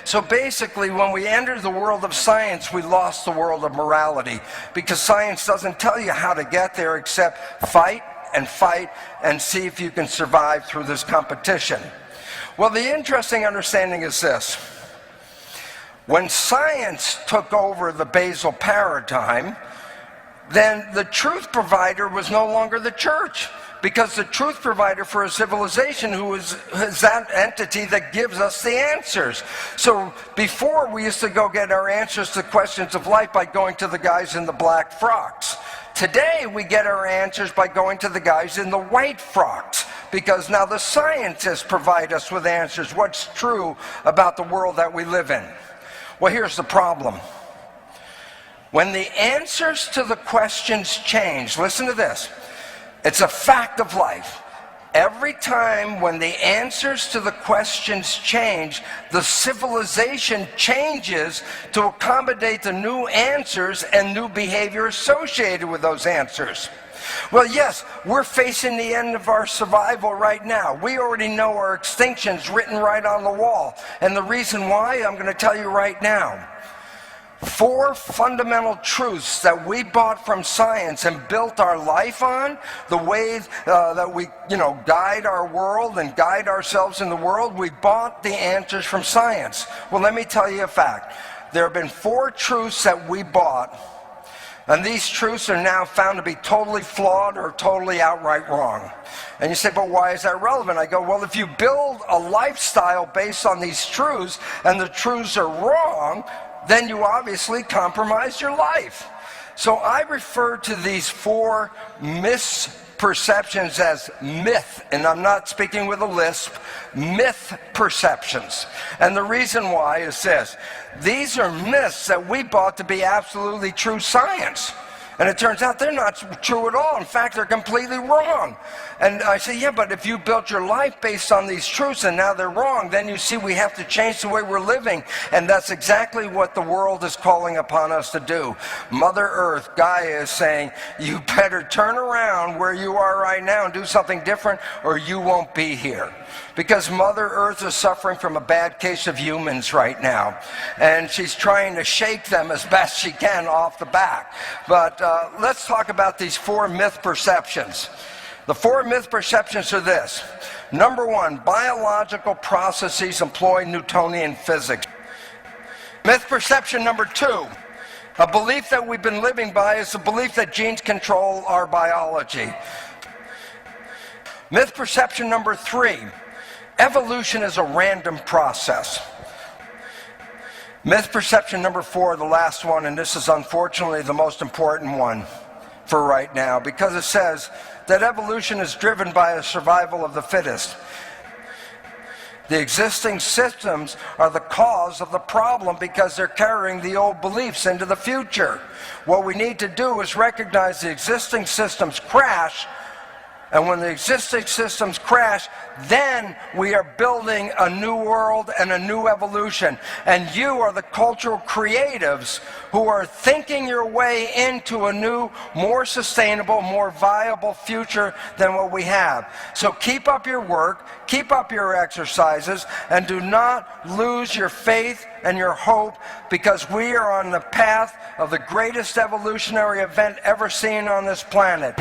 So basically, when we entered the world of science, we lost the world of morality, because science doesn't tell you how to get there except fight and see if you can survive through this competition. Well, the interesting understanding is this. When science took over the basal paradigm, then the truth provider was no longer the church, because the truth provider for a civilization is that entity that gives us the answers. So before, we used to go get our answers to questions of life by going to the guys in the black frocks. Today, we get our answers by going to the guys in the white frocks, because now the scientists provide us with answers, what's true about the world that we live in. Well, here's the problem. When the answers to the questions change, listen to this, it's a fact of life. Every time when the answers to the questions change, the civilization changes to accommodate the new answers and new behavior associated with those answers. Well, yes, we're facing the end of our survival right now. We already know our extinction's written right on the wall. And the reason why, I'm going to tell you right now. 4 fundamental truths that we bought from science and built our life on, the way that we, guide our world and guide ourselves in the world, we bought the answers from science. Well, let me tell you a fact. There have been 4 truths that we bought, and these truths are now found to be totally flawed or totally outright wrong. And you say, but why is that relevant? I go, well, if you build a lifestyle based on these truths and the truths are wrong, then you obviously compromise your life. So I refer to these 4 misperceptions as myth, and I'm not speaking with a lisp, myth perceptions. And the reason why is this. These are myths that we bought to be absolutely true science. And it turns out they're not true at all. In fact, they're completely wrong. And I say, yeah, but if you built your life based on these truths and now they're wrong, then you see we have to change the way we're living. And that's exactly what the world is calling upon us to do. Mother Earth, Gaia, is saying, you better turn around where you are right now and do something different, or you won't be here. Because Mother Earth is suffering from a bad case of humans right now. And she's trying to shake them as best she can off the back. But let's talk about these 4 myth perceptions. The 4 myth perceptions are this. Number 1, biological processes employ Newtonian physics. Myth perception number 2, a belief that we've been living by is the belief that genes control our biology. Myth perception number 3, evolution is a random process. Myth perception number 4, the last one, and this is unfortunately the most important one for right now, because it says that evolution is driven by a survival of the fittest. The existing systems are the cause of the problem because they're carrying the old beliefs into the future. What we need to do is recognize the existing systems crash, and when the existing systems crash, then we are building a new world and a new evolution. And you are the cultural creatives who are thinking your way into a new, more sustainable, more viable future than what we have. So keep up your work, keep up your exercises, and do not lose your faith and your hope, because we are on the path of the greatest evolutionary event ever seen on this planet.